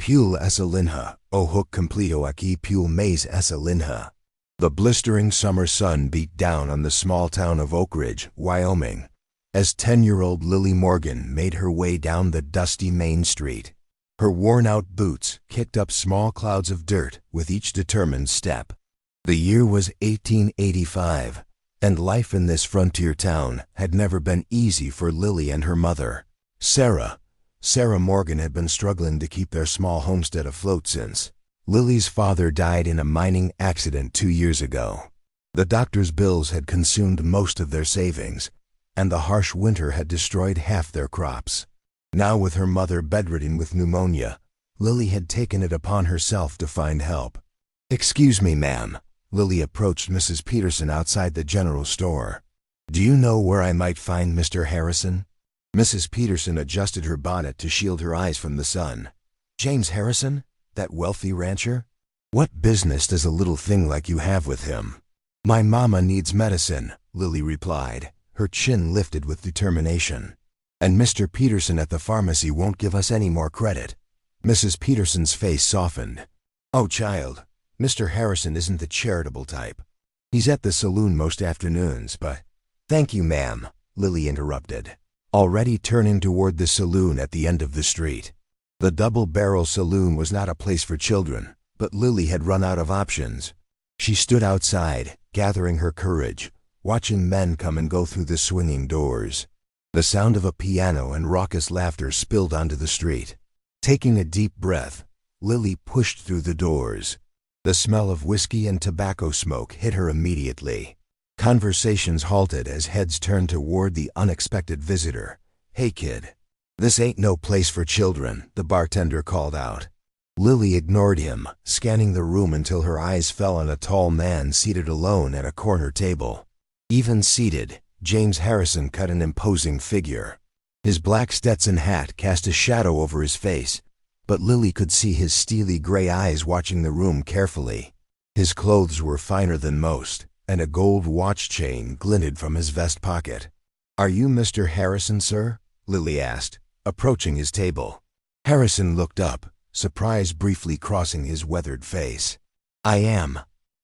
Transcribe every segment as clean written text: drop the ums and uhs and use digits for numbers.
Pule Esalinha, o hook complete aquí Pule mais Esalinha. The blistering summer sun beat down on the small town of Oak Ridge, Wyoming, as 10-year-old Lily Morgan made her way down the dusty main street. Her worn-out boots kicked up small clouds of dirt with each determined step. The year was 1885, and life in this frontier town had never been easy for Lily and her mother, Sarah. Sarah Morgan had been struggling to keep their small homestead afloat since Lily's father died in a mining accident 2 years ago. The doctor's bills had consumed most of their savings, and the harsh winter had destroyed half their crops. Now, with her mother bedridden with pneumonia, Lily had taken it upon herself to find help. "Excuse me, ma'am." Lily approached Mrs. Peterson outside the general store. "Do you know where I might find Mr. Harrison?" Mrs. Peterson adjusted her bonnet to shield her eyes from the sun. "James Harrison? That wealthy rancher? What business does a little thing like you have with him?" "My mama needs medicine," Lily replied, her chin lifted with determination. "And Mr. Peterson at the pharmacy won't give us any more credit." Mrs. Peterson's face softened. "Oh, child, Mr. Harrison isn't the charitable type. He's at the saloon most afternoons, but—" "Thank you, ma'am," Lily interrupted, already turning toward the saloon at the end of the street. The double-barrel saloon was not a place for children, but Lily had run out of options. She stood outside, gathering her courage, watching men come and go through the swinging doors. The sound of a piano and raucous laughter spilled onto the street. Taking a deep breath, Lily pushed through the doors. The smell of whiskey and tobacco smoke hit her immediately. Conversations halted as heads turned toward the unexpected visitor. "Hey, kid. This ain't no place for children," the bartender called out. Lily ignored him, scanning the room until her eyes fell on a tall man seated alone at a corner table. Even seated, James Harrison cut an imposing figure. His black Stetson hat cast a shadow over his face, but Lily could see his steely gray eyes watching the room carefully. His clothes were finer than most, and a gold watch chain glinted from his vest pocket. "Are you Mr. Harrison, sir?" Lily asked, approaching his table. Harrison looked up, surprise briefly crossing his weathered face. "I am.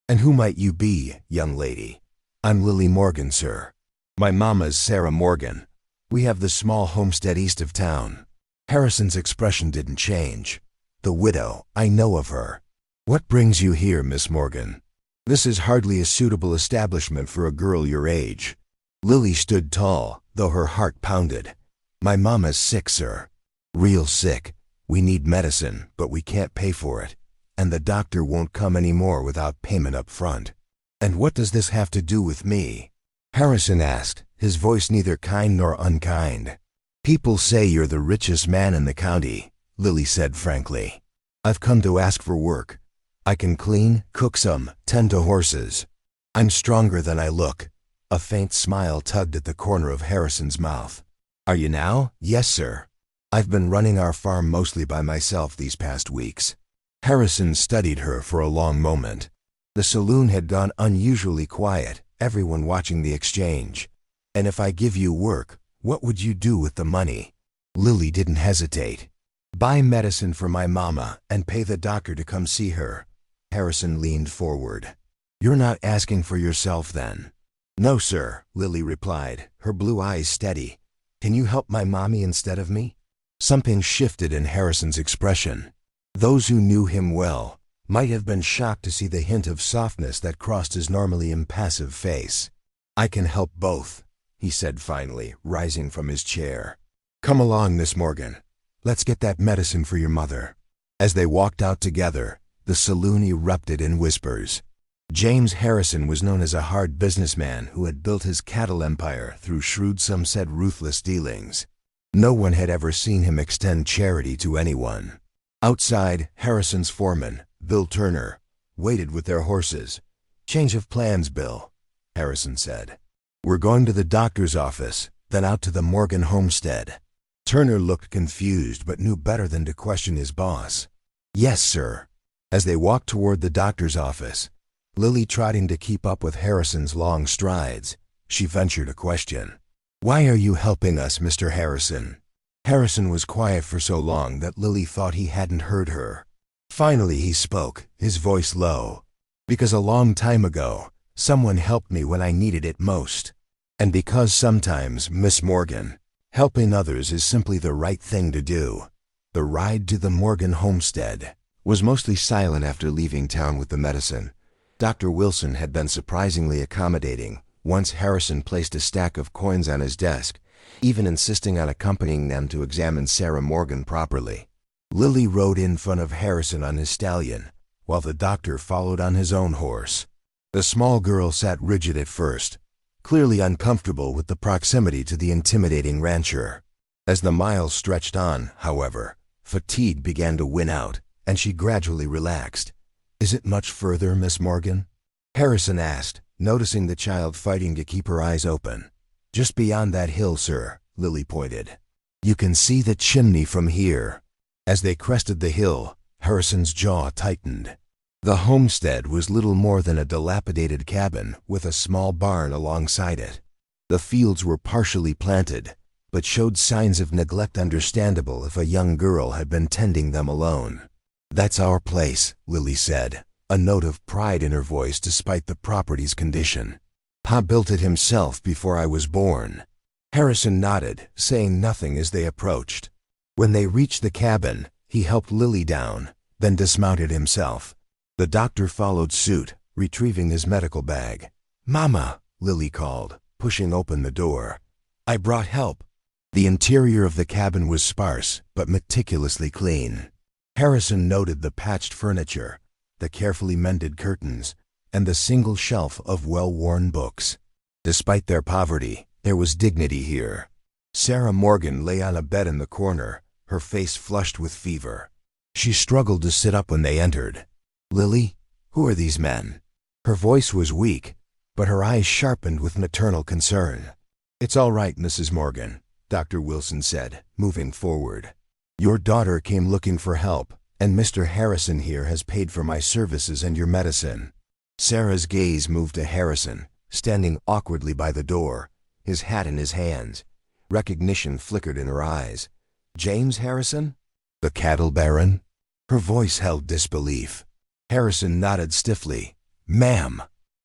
And who might you be, young lady?" "I'm Lily Morgan, sir. My mama's Sarah Morgan. We have the small homestead east of town." Harrison's expression didn't change. "The widow, I know of her. What brings you here, Miss Morgan? This is hardly a suitable establishment for a girl your age." Lily stood tall, though her heart pounded. "My mama's sick, sir. Real sick. We need medicine, but we can't pay for it. And the doctor won't come anymore without payment up front." "And what does this have to do with me?" Harrison asked, his voice neither kind nor unkind. "People say you're the richest man in the county," Lily said frankly. "I've come to ask for work. I can clean, cook some, tend to horses. I'm stronger than I look." A faint smile tugged at the corner of Harrison's mouth. "Are you now?" "Yes, sir. I've been running our farm mostly by myself these past weeks." Harrison studied her for a long moment. The saloon had gone unusually quiet, everyone watching the exchange. "And if I give you work, what would you do with the money?" Lily didn't hesitate. "Buy medicine for my mama and pay the doctor to come see her." Harrison leaned forward. "You're not asking for yourself then?" "No, sir," Lily replied, her blue eyes steady. "Can you help my mommy instead of me?" Something shifted in Harrison's expression. Those who knew him well might have been shocked to see the hint of softness that crossed his normally impassive face. "I can help both," he said finally, rising from his chair. "Come along, Miss Morgan. Let's get that medicine for your mother." As they walked out together, the saloon erupted in whispers. James Harrison was known as a hard businessman who had built his cattle empire through shrewd, some said ruthless dealings. No one had ever seen him extend charity to anyone. Outside, Harrison's foreman, Bill Turner, waited with their horses. "Change of plans, Bill," Harrison said. "We're going to the doctor's office, then out to the Morgan homestead." Turner looked confused but knew better than to question his boss. "Yes, sir." As they walked toward the doctor's office, Lily trotting to keep up with Harrison's long strides, she ventured a question. "Why are you helping us, Mr. Harrison?" Harrison was quiet for so long that Lily thought he hadn't heard her. Finally he spoke, his voice low. "Because a long time ago, someone helped me when I needed it most. And because sometimes, Miss Morgan, helping others is simply the right thing to do." The ride to the Morgan homestead was mostly silent after leaving town with the medicine. Dr. Wilson had been surprisingly accommodating once Harrison placed a stack of coins on his desk, even insisting on accompanying them to examine Sarah Morgan properly. Lily rode in front of Harrison on his stallion, while the doctor followed on his own horse. The small girl sat rigid at first, clearly uncomfortable with the proximity to the intimidating rancher. As the miles stretched on, however, fatigue began to win out, and she gradually relaxed. "Is it much further, Miss Morgan?" Harrison asked, noticing the child fighting to keep her eyes open. "Just beyond that hill, sir," Lily pointed. "You can see the chimney from here." As they crested the hill, Harrison's jaw tightened. The homestead was little more than a dilapidated cabin with a small barn alongside it. The fields were partially planted, but showed signs of neglect understandable if a young girl had been tending them alone. "That's our place," Lily said, a note of pride in her voice despite the property's condition. "Pa built it himself before I was born." Harrison nodded, saying nothing as they approached. When they reached the cabin, he helped Lily down, then dismounted himself. The doctor followed suit, retrieving his medical bag. "Mama," Lily called, pushing open the door. "I brought help." The interior of the cabin was sparse, but meticulously clean. Harrison noted the patched furniture, the carefully mended curtains, and the single shelf of well-worn books. Despite their poverty, there was dignity here. Sarah Morgan lay on a bed in the corner, her face flushed with fever. She struggled to sit up when they entered. "Lily, who are these men?" Her voice was weak, but her eyes sharpened with maternal concern. "It's all right, Mrs. Morgan," Dr. Wilson said, moving forward. "Your daughter came looking for help, and Mr. Harrison here has paid for my services and your medicine." Sarah's gaze moved to Harrison, standing awkwardly by the door, his hat in his hands. Recognition flickered in her eyes. "James Harrison? The cattle baron?" Her voice held disbelief. Harrison nodded stiffly. "Ma'am."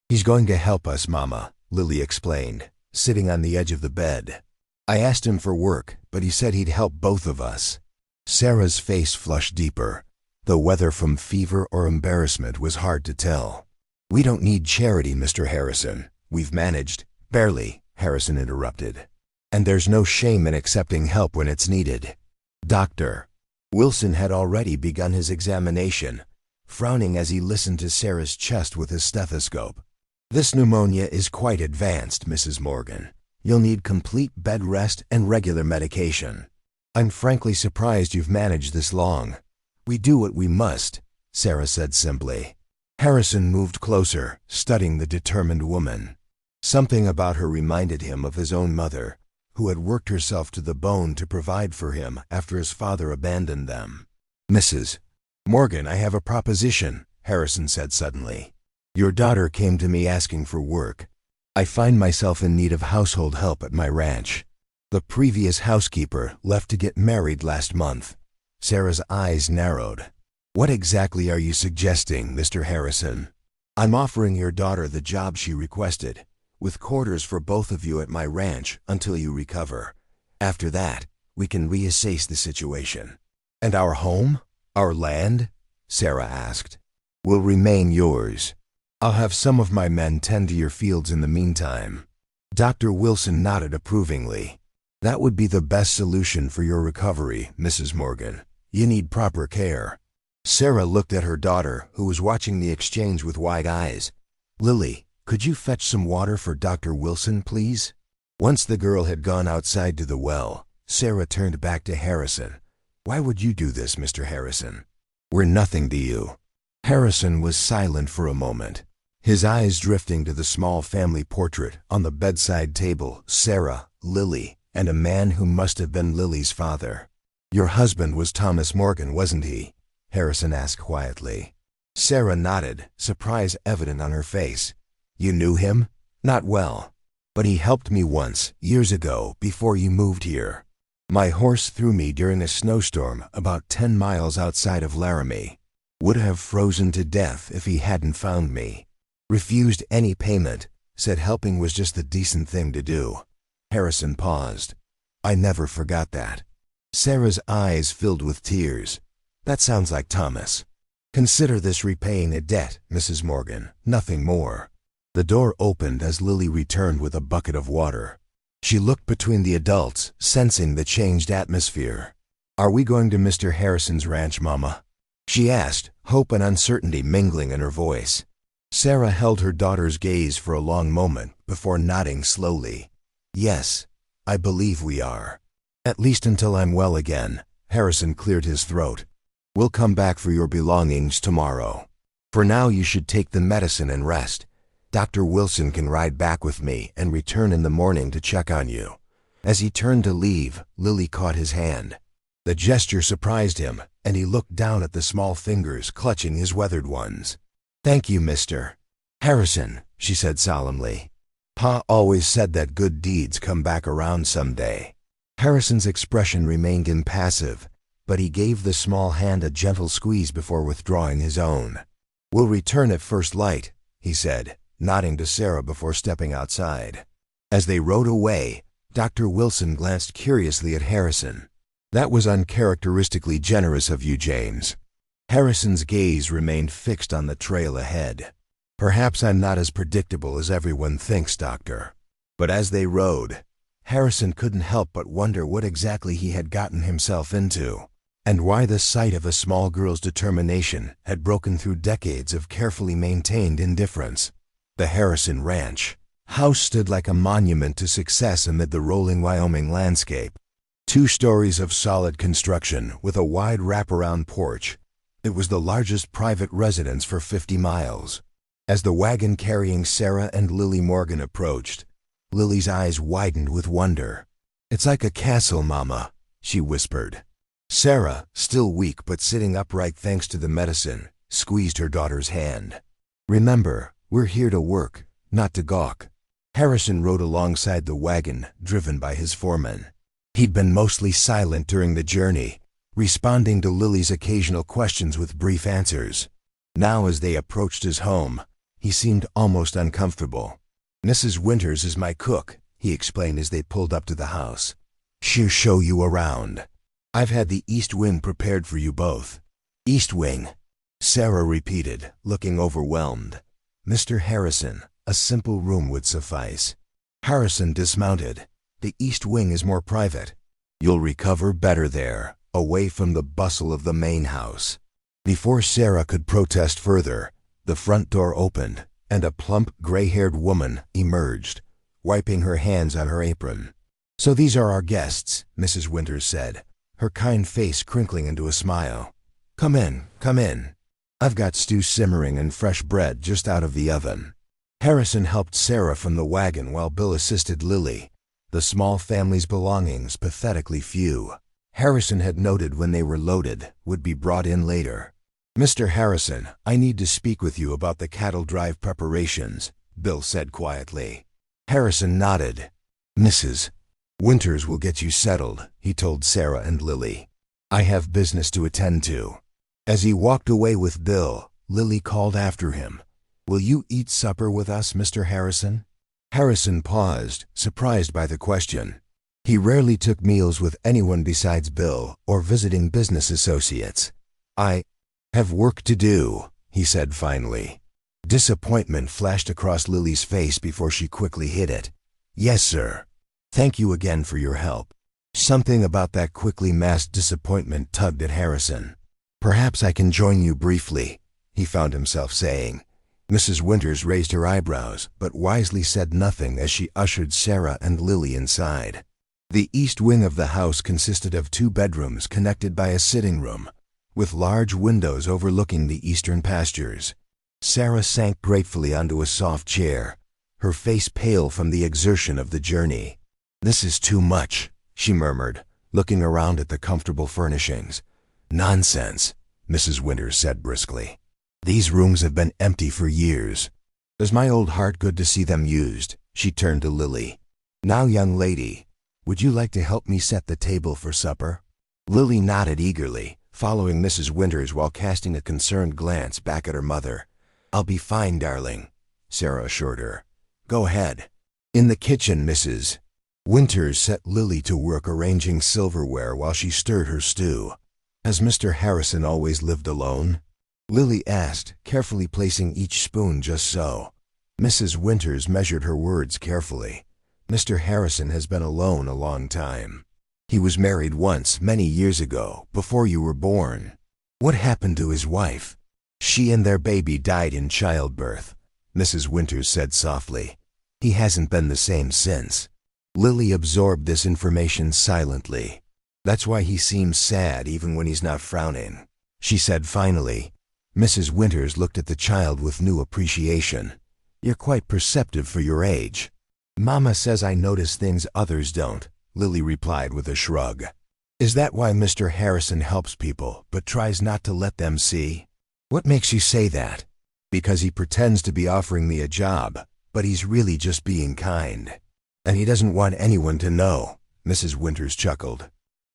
"He's going to help us, Mama," Lily explained, sitting on the edge of the bed. "I asked him for work, but he said he'd help both of us." Sarah's face flushed deeper, though whether from fever or embarrassment was hard to tell. "We don't need charity, Mr. Harrison. We've managed." "Barely," Harrison interrupted. "And there's no shame in accepting help when it's needed." "Doctor." Wilson had already begun his examination, frowning as he listened to Sarah's chest with his stethoscope. "This pneumonia is quite advanced, Mrs. Morgan. You'll need complete bed rest and regular medication." "I'm frankly surprised you've managed this long." "We do what we must," Sarah said simply. Harrison moved closer, studying the determined woman. Something about her reminded him of his own mother, who had worked herself to the bone to provide for him after his father abandoned them. "Mrs. Morgan, I have a proposition," Harrison said suddenly. "Your daughter came to me asking for work. I find myself in need of household help at my ranch. The previous housekeeper left to get married last month." Sarah's eyes narrowed. "What exactly are you suggesting, Mr. Harrison?" "I'm offering your daughter the job she requested, with quarters for both of you at my ranch until you recover. After that, we can reassess the situation." "And our home? Our land?" Sarah asked. "Will remain yours. I'll have some of my men tend to your fields in the meantime." Dr. Wilson nodded approvingly. "That would be the best solution for your recovery, Mrs. Morgan. You need proper care." Sarah looked at her daughter, who was watching the exchange with wide eyes. "Lily, could you fetch some water for Dr. Wilson, please?" Once the girl had gone outside to the well, Sarah turned back to Harrison. "Why would you do this, Mr. Harrison? We're nothing to you." Harrison was silent for a moment, his eyes drifting to the small family portrait on the bedside table, Sarah, Lily, and a man who must have been Lily's father. "Your husband was Thomas Morgan, wasn't he?" Harrison asked quietly. Sarah nodded, surprise evident on her face. "You knew him?" "Not well, but he helped me once, years ago, before you moved here." My horse threw me during a snowstorm about 10 miles outside of Laramie. Would have frozen to death if he hadn't found me. Refused any payment, said helping was just the decent thing to do. Harrison paused. I never forgot that. Sarah's eyes filled with tears. That sounds like Thomas. Consider this repaying a debt, Mrs. Morgan, nothing more. The door opened as Lily returned with a bucket of water. She looked between the adults, sensing the changed atmosphere. Are we going to Mr. Harrison's ranch, Mama? She asked, hope and uncertainty mingling in her voice. Sarah held her daughter's gaze for a long moment before nodding slowly. Yes, I believe we are. At least until I'm well again. Harrison cleared his throat. We'll come back for your belongings tomorrow. For now you should take the medicine and rest. Dr. Wilson can ride back with me and return in the morning to check on you. As he turned to leave, Lily caught his hand. The gesture surprised him, and he looked down at the small fingers clutching his weathered ones. Thank you, Mr. Harrison, she said solemnly. Pa always said that good deeds come back around someday. Harrison's expression remained impassive, but he gave the small hand a gentle squeeze before withdrawing his own. We'll return at first light, he said, nodding to Sarah before stepping outside. As they rode away, Dr. Wilson glanced curiously at Harrison. That was uncharacteristically generous of you, James. Harrison's gaze remained fixed on the trail ahead. Perhaps I'm not as predictable as everyone thinks, Doctor. But as they rode, Harrison couldn't help but wonder what exactly he had gotten himself into, and why the sight of a small girl's determination had broken through decades of carefully maintained indifference. The Harrison Ranch house stood like a monument to success amid the rolling Wyoming landscape. 2 stories of solid construction with a wide wraparound porch. It was the largest private residence for 50 miles. As the wagon carrying Sarah and Lily Morgan approached, Lily's eyes widened with wonder. It's like a castle, Mama, she whispered. Sarah, still weak but sitting upright thanks to the medicine, squeezed her daughter's hand. Remember, we're here to work, not to gawk. Harrison rode alongside the wagon, driven by his foreman. He'd been mostly silent during the journey, responding to Lily's occasional questions with brief answers. Now as they approached his home, he seemed almost uncomfortable. Mrs. Winters is my cook, he explained as they pulled up to the house. She'll show you around. I've had the east wing prepared for you both. East wing, Sarah repeated, looking overwhelmed. Mr. Harrison, a simple room would suffice. Harrison dismounted. The east wing is more private. You'll recover better there, away from the bustle of the main house. Before Sarah could protest further, the front door opened, and a plump, gray-haired woman emerged, wiping her hands on her apron. So these are our guests, Mrs. Winters said, her kind face crinkling into a smile. Come in, come in. I've got stew simmering and fresh bread just out of the oven. Harrison helped Sarah from the wagon while Bill assisted Lily, the small family's belongings pathetically few. Harrison had noted when they were loaded, would be brought in later. Mr. Harrison, I need to speak with you about the cattle drive preparations, Bill said quietly. Harrison nodded. Mrs. Winters will get you settled, he told Sarah and Lily. I have business to attend to. As he walked away with Bill, Lily called after him. Will you eat supper with us, Mr. Harrison? Harrison paused, surprised by the question. He rarely took meals with anyone besides Bill or visiting business associates. I have work to do, he said finally. Disappointment flashed across Lily's face before she quickly hid it. Yes, sir. Thank you again for your help. Something about that quickly masked disappointment tugged at Harrison. Perhaps I can join you briefly, he found himself saying. Mrs. Winters raised her eyebrows, but wisely said nothing as she ushered Sarah and Lily inside. The east wing of the house consisted of 2 bedrooms connected by a sitting room, with large windows overlooking the eastern pastures. Sarah sank gratefully onto a soft chair, her face pale from the exertion of the journey. This is too much, she murmured, looking around at the comfortable furnishings. Nonsense, Mrs. Winters said briskly. These rooms have been empty for years. Does my old heart good to see them used? She turned to Lily. Now, young lady, Would you like to help me set the table for supper? Lily nodded eagerly, following Mrs. Winters while casting a concerned glance back at her mother. I'll be fine, darling, Sarah assured her. Go ahead. In the kitchen, Mrs. Winters set Lily to work arranging silverware while she stirred her stew. Has Mr. Harrison always lived alone? Lily asked, carefully placing each spoon just so. Mrs. Winters measured her words carefully. Mr. Harrison has been alone a long time. He was married once many years ago, before you were born. What happened to his wife? She and their baby died in childbirth, Mrs. Winters said softly. He hasn't been the same since. Lily absorbed this information silently. That's why he seems sad even when he's not frowning, she said finally. Mrs. Winters looked at the child with new appreciation. You're quite perceptive for your age. Mama says I notice things others don't, Lily replied with a shrug. Is that why Mr. Harrison helps people but tries not to let them see? What makes you say that? Because he pretends to be offering me a job, but he's really just being kind. And he doesn't want anyone to know, Mrs. Winters chuckled.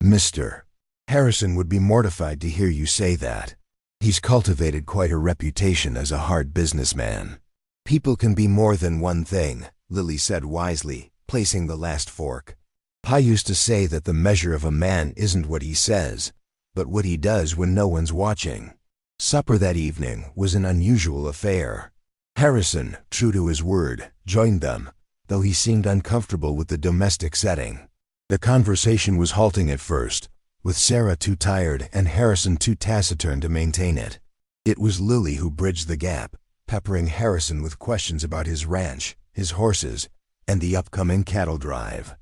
Mr. Harrison would be mortified to hear you say that. He's cultivated quite a reputation as a hard businessman. People can be more than one thing, Lily said wisely, placing the last fork. Pa used to say that the measure of a man isn't what he says, but what he does when no one's watching. Supper that evening was an unusual affair. Harrison, true to his word, joined them, though he seemed uncomfortable with the domestic setting. The conversation was halting at first, with Sarah too tired and Harrison too taciturn to maintain it. It was Lily who bridged the gap, peppering Harrison with questions about his ranch, his horses, and the upcoming cattle drive.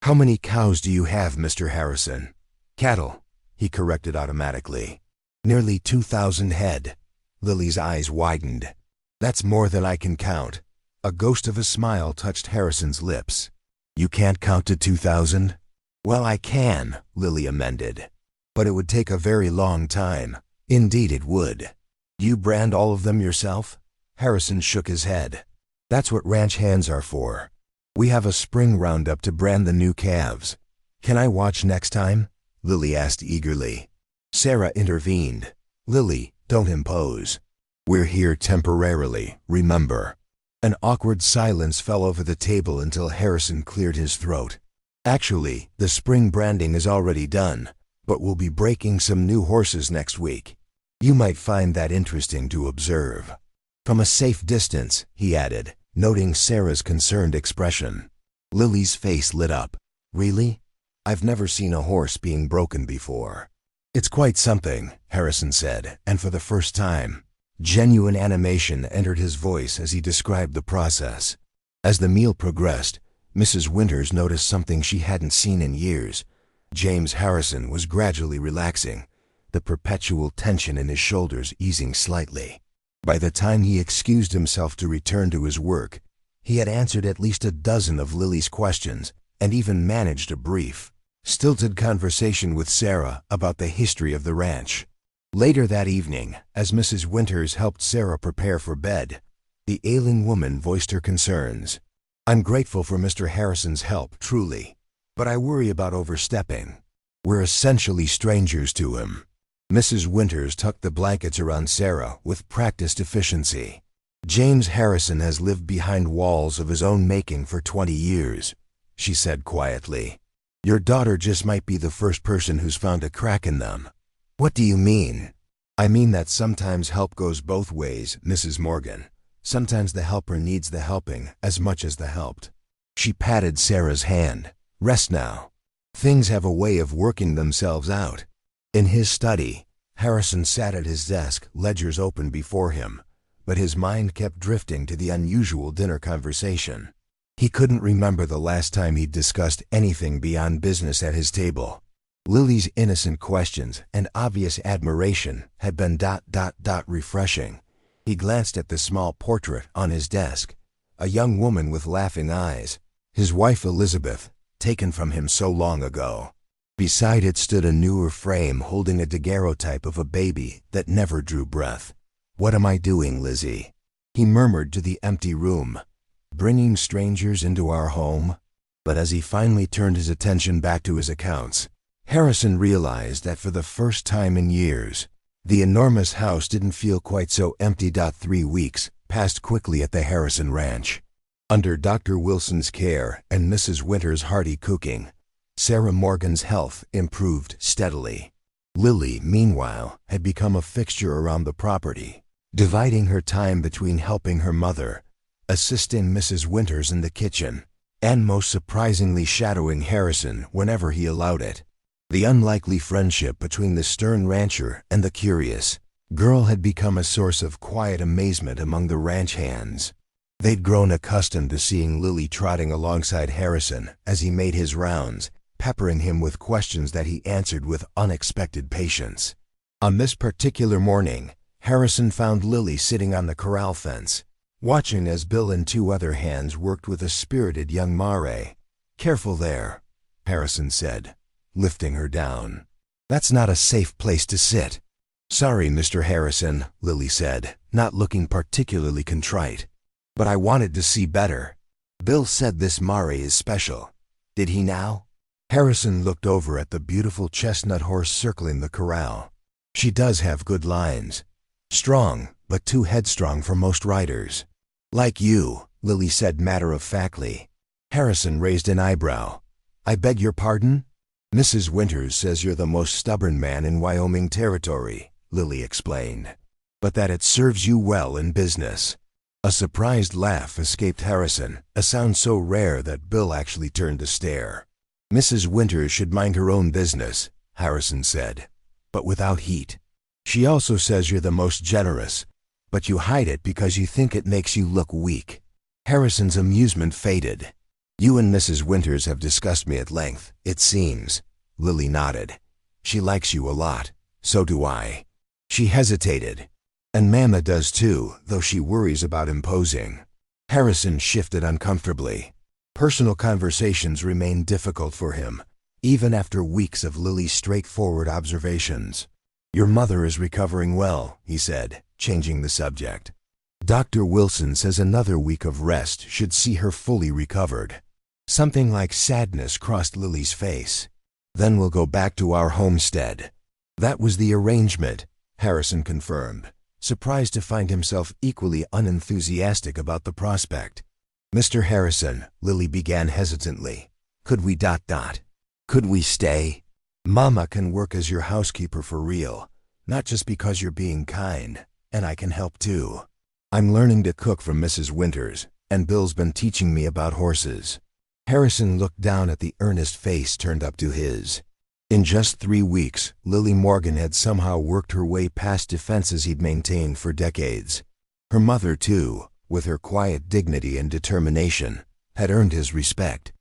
How many cows do you have, Mr. Harrison? Cattle, he corrected automatically. Nearly 2,000 head. Lily's eyes widened. That's more than I can count. A ghost of a smile touched Harrison's lips. You can't count to 2,000? Well, I can, Lily amended. But it would take a very long time. Indeed it would. Do you brand all of them yourself? Harrison shook his head. That's what ranch hands are for. We have a spring roundup to brand the new calves. Can I watch next time? Lily asked eagerly. Sarah intervened. Lily, don't impose. We're here temporarily, remember. An awkward silence fell over the table until Harrison cleared his throat. Actually, the spring branding is already done, but we'll be breaking some new horses next week. You might find that interesting to observe. From a safe distance, he added, noting Sarah's concerned expression. Lily's face lit up. Really? I've never seen a horse being broken before. It's quite something, Harrison said, and for the first time, genuine animation entered his voice as he described the process. As the meal progressed, Mrs. Winters noticed something she hadn't seen in years. James Harrison was gradually relaxing, the perpetual tension in his shoulders easing slightly. By the time he excused himself to return to his work, he had answered at least a dozen of Lily's questions and even managed a brief, stilted conversation with Sarah about the history of the ranch. Later that evening, as Mrs. Winters helped Sarah prepare for bed, the ailing woman voiced her concerns. I'm grateful for Mr. Harrison's help, truly, but I worry about overstepping. We're essentially strangers to him. Mrs. Winters tucked the blankets around Sarah with practiced efficiency. James Harrison has lived behind walls of his own making for 20 years, she said quietly. Your daughter just might be the first person who's found a crack in them. What do you mean? I mean that sometimes help goes both ways, Mrs. Morgan. Sometimes the helper needs the helping as much as the helped. She patted Sarah's hand. Rest now. Things have a way of working themselves out. In his study, Harrison sat at his desk, ledgers open before him, but his mind kept drifting to the unusual dinner conversation. He couldn't remember the last time he'd discussed anything beyond business at his table. Lily's innocent questions and obvious admiration had been ... refreshing. He glanced at the small portrait on his desk, a young woman with laughing eyes, his wife Elizabeth, taken from him so long ago. Beside it stood a newer frame holding a daguerreotype of a baby that never drew breath. What am I doing, Lizzie? He murmured to the empty room. Bringing strangers into our home? But as he finally turned his attention back to his accounts, Harrison realized that for the first time in years, the enormous house didn't feel quite so empty. 3 weeks passed quickly at the Harrison Ranch. Under Dr. Wilson's care and Mrs. Winter's hearty cooking, Sarah Morgan's health improved steadily. Lily, meanwhile, had become a fixture around the property, dividing her time between helping her mother, assisting Mrs. Winters in the kitchen, and most surprisingly shadowing Harrison whenever he allowed it. The unlikely friendship between the stern rancher and the curious girl had become a source of quiet amazement among the ranch hands. They'd grown accustomed to seeing Lily trotting alongside Harrison as he made his rounds, peppering him with questions that he answered with unexpected patience. On this particular morning, Harrison found Lily sitting on the corral fence, watching as Bill and 2 other hands worked with a spirited young mare. "Careful there," Harrison said, lifting her down. "That's not a safe place to sit." "Sorry, Mr. Harrison," Lily said, not looking particularly contrite. "But I wanted to see better. Bill said this mare is special. Did he now?" Harrison looked over at the beautiful chestnut horse circling the corral. "She does have good lines. Strong, but too headstrong for most riders." "Like you," Lily said matter-of-factly. Harrison raised an eyebrow. "I beg your pardon?" "Mrs. Winters says you're the most stubborn man in Wyoming territory," Lily explained, "but that it serves you well in business." A surprised laugh escaped Harrison, a sound so rare that Bill actually turned to stare. "Mrs. Winters should mind her own business," Harrison said, but without heat. "She also says you're the most generous, but you hide it because you think it makes you look weak." Harrison's amusement faded. "You and Mrs. Winters have discussed me at length, it seems." Lily nodded. "She likes you a lot. So do I." She hesitated. "And Mama does too, though she worries about imposing." Harrison shifted uncomfortably. Personal conversations remained difficult for him, even after weeks of Lily's straightforward observations. "Your mother is recovering well," he said, changing the subject. "Dr. Wilson says another week of rest should see her fully recovered." Something like sadness crossed Lily's face. "Then we'll go back to our homestead." "That was the arrangement," Harrison confirmed, surprised to find himself equally unenthusiastic about the prospect. "Mr. Harrison," Lily began hesitantly, "could we ... Could we stay? Mama can work as your housekeeper for real, not just because you're being kind, and I can help too. I'm learning to cook from Mrs. Winters, and Bill's been teaching me about horses." Harrison looked down at the earnest face turned up to his. In just 3 weeks, Lily Morgan had somehow worked her way past defenses he'd maintained for decades. Her mother, too, with her quiet dignity and determination, had earned his respect.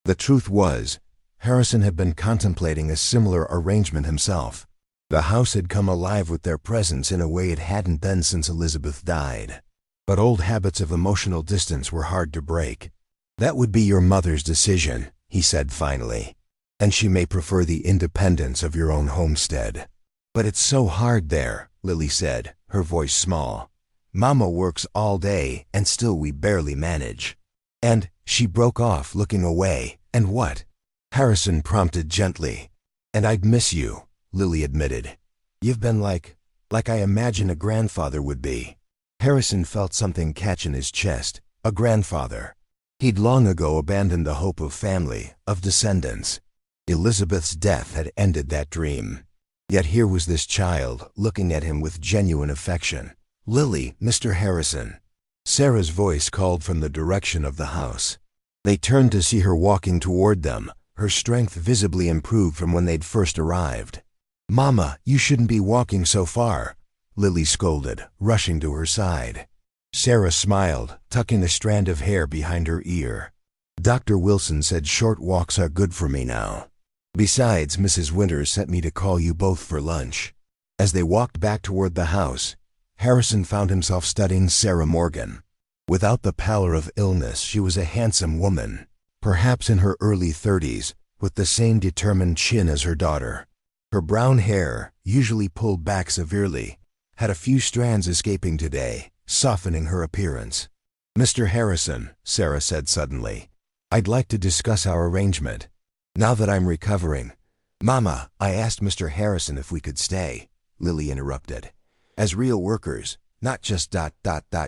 The truth was, Harrison had been contemplating a similar arrangement himself. The house had come alive with their presence in a way it hadn't been since Elizabeth died. But old habits of emotional distance were hard to break. "That would be your mother's decision," he said finally. "And she may prefer the independence of your own homestead." "But it's so hard there," Lily said, her voice small. "Mama works all day, and still we barely manage." And she broke off, looking away. "And what?" Harrison prompted gently. "And I'd miss you," Lily admitted. "You've been like I imagine a grandfather would be." Harrison felt something catch in his chest. A grandfather. He'd long ago abandoned the hope of family, of descendants. Elizabeth's death had ended that dream. Yet here was this child, looking at him with genuine affection. "Lily, Mr. Harrison." Sarah's voice called from the direction of the house. They turned to see her walking toward them, her strength visibly improved from when they'd first arrived. "Mama, you shouldn't be walking so far," Lily scolded, rushing to her side. Sarah smiled, tucking a strand of hair behind her ear. "Dr. Wilson said short walks are good for me now. Besides, Mrs. Winters sent me to call you both for lunch." As they walked back toward the house, Harrison found himself studying Sarah Morgan. Without the pallor of illness, she was a handsome woman, perhaps in her early 30s, with the same determined chin as her daughter. Her brown hair, usually pulled back severely, had a few strands escaping today, softening her appearance. "Mr. Harrison," Sarah said suddenly, I'd like to discuss our arrangement. Now that I'm recovering. Mama, I asked Mr. Harrison if we could stay, Lily interrupted. As real workers, not just ...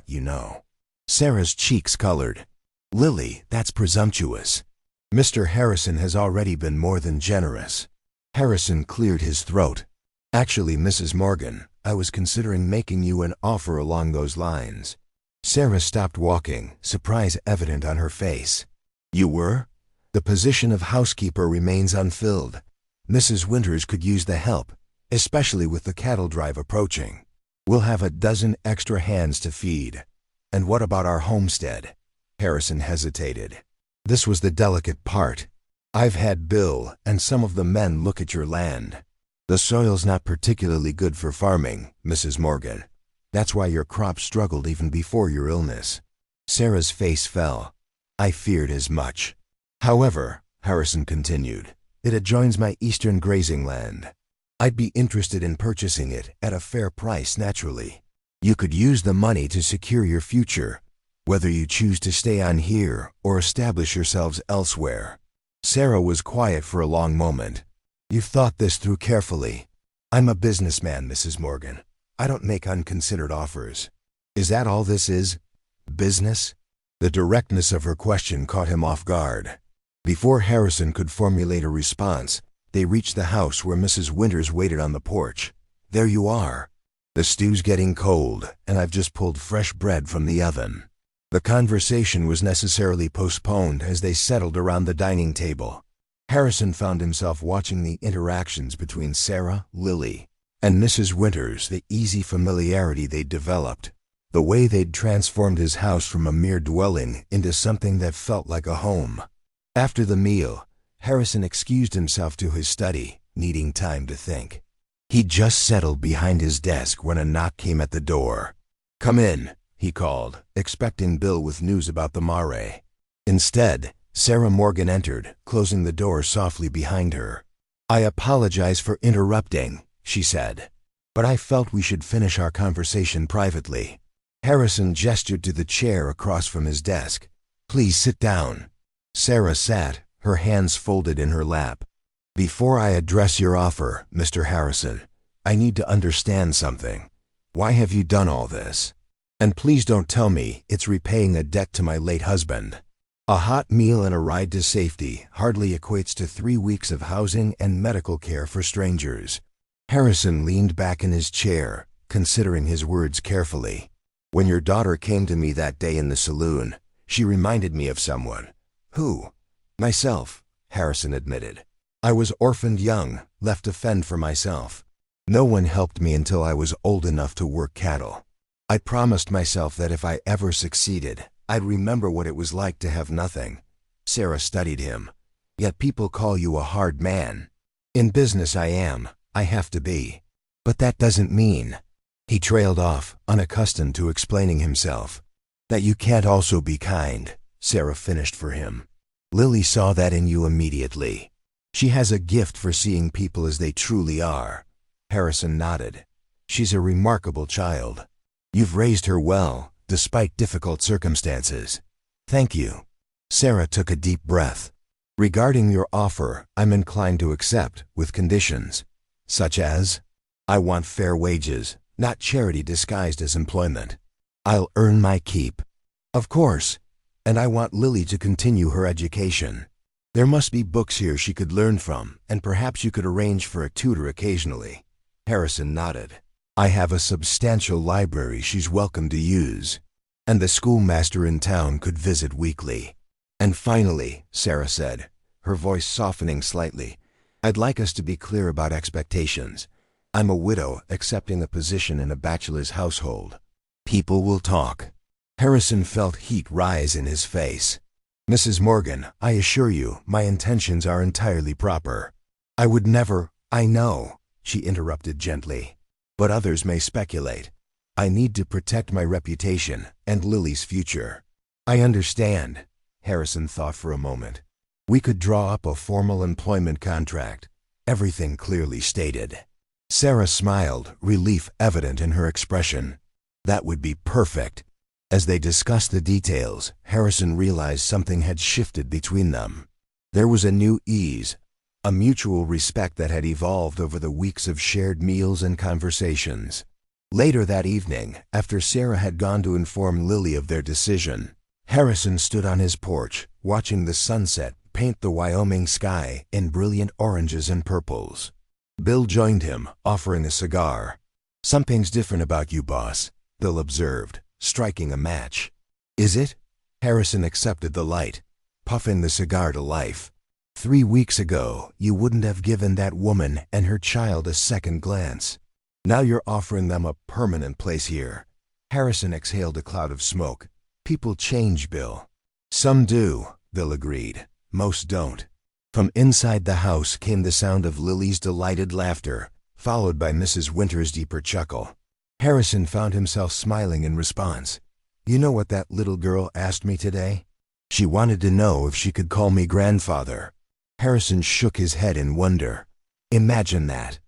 you know. Sarah's cheeks colored. Lily, that's presumptuous. Mr. Harrison has already been more than generous. Harrison cleared his throat. Actually, Mrs. Morgan, I was considering making you an offer along those lines. Sarah stopped walking, surprise evident on her face. You were? The position of housekeeper remains unfilled. Mrs. Winters could use the help, especially with the cattle drive approaching. We'll have a dozen extra hands to feed. And what about our homestead? Harrison hesitated. This was the delicate part. I've had Bill and some of the men look at your land. The soil's not particularly good for farming, Mrs. Morgan. That's why your crop struggled even before your illness. Sarah's face fell. I feared as much. However, Harrison continued, it adjoins my eastern grazing land. I'd be interested in purchasing it at a fair price, naturally. You could use the money to secure your future, whether you choose to stay on here or establish yourselves elsewhere. Sarah was quiet for a long moment. You've thought this through carefully. I'm a businessman, Mrs. Morgan. I don't make unconsidered offers. Is that all this is? Business? The directness of her question caught him off guard. Before Harrison could formulate a response, they reached the house where Mrs. Winters waited on the porch. There you are. The stew's getting cold, and I've just pulled fresh bread from the oven. The conversation was necessarily postponed as they settled around the dining table. Harrison found himself watching the interactions between Sarah, Lily, and Mrs. Winters, the easy familiarity they'd developed, the way they'd transformed his house from a mere dwelling into something that felt like a home. After the meal, Harrison excused himself to his study, needing time to think. He'd just settled behind his desk when a knock came at the door. Come in, he called, expecting Bill with news about the mare. Instead, Sarah Morgan entered, closing the door softly behind her. I apologize for interrupting, she said, but I felt we should finish our conversation privately. Harrison gestured to the chair across from his desk. Please sit down. Sarah sat, her hands folded in her lap. Before I address your offer, Mr. Harrison, I need to understand something. Why have you done all this? And please don't tell me it's repaying a debt to my late husband. A hot meal and a ride to safety hardly equates to 3 weeks of housing and medical care for strangers. Harrison leaned back in his chair, considering his words carefully. When your daughter came to me that day in the saloon, she reminded me of someone. Who? Myself, Harrison admitted. I was orphaned young, left to fend for myself. No one helped me until I was old enough to work cattle. I promised myself that if I ever succeeded, I'd remember what it was like to have nothing. Sarah studied him. Yet people call you a hard man. In business I am. I have to be. But that doesn't mean, he trailed off, unaccustomed to explaining himself, that you can't also be kind, Sarah finished for him. Lily saw that in you immediately. She has a gift for seeing people as they truly are. Harrison nodded. She's a remarkable child. You've raised her well, despite difficult circumstances. Thank you. Sarah took a deep breath. Regarding your offer, I'm inclined to accept, with conditions. Such as? I want fair wages, not charity disguised as employment. I'll earn my keep. Of course. And I want Lily to continue her education. There must be books here she could learn from, and perhaps you could arrange for a tutor occasionally. Harrison nodded. I have a substantial library she's welcome to use. And the schoolmaster in town could visit weekly. And finally, Sarah said, her voice softening slightly, I'd like us to be clear about expectations. I'm a widow accepting a position in a bachelor's household. People will talk. Harrison felt heat rise in his face. Mrs. Morgan, I assure you, my intentions are entirely proper. I would never, I know, she interrupted gently. But others may speculate. I need to protect my reputation and Lily's future. I understand. Harrison thought for a moment. We could draw up a formal employment contract, everything clearly stated. Sarah smiled, relief evident in her expression. That would be perfect. As they discussed the details, Harrison realized something had shifted between them. There was a new ease, a mutual respect that had evolved over the weeks of shared meals and conversations. Later that evening, after Sarah had gone to inform Lily of their decision, Harrison stood on his porch, watching the sunset paint the Wyoming sky in brilliant oranges and purples. Bill joined him, offering a cigar. "Something's different about you, boss," Bill observed, striking a match. "Is it?" Harrison accepted the light, puffing the cigar to life. "3 weeks ago, you wouldn't have given that woman and her child a second glance. Now you're offering them a permanent place here." Harrison exhaled a cloud of smoke. "People change, Bill." "Some do," Bill agreed. "Most don't." From inside the house came the sound of Lily's delighted laughter, followed by Mrs. Winter's deeper chuckle. Harrison found himself smiling in response. "You know what that little girl asked me today? She wanted to know if she could call me grandfather." Harrison shook his head in wonder. "Imagine that."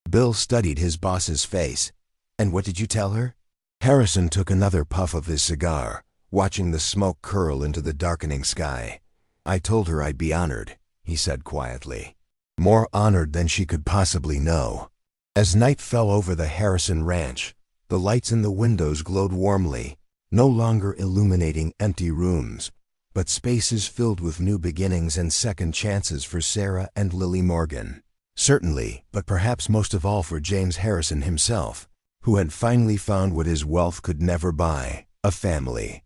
Bill studied his boss's face. "And what did you tell her?" Harrison took another puff of his cigar, watching the smoke curl into the darkening sky. "I told her I'd be honored," he said quietly. "More honored than she could possibly know." As night fell over the Harrison ranch, the lights in the windows glowed warmly, no longer illuminating empty rooms, but spaces filled with new beginnings and second chances for Sarah and Lily Morgan. Certainly, but perhaps most of all for James Harrison himself, who had finally found what his wealth could never buy: a family.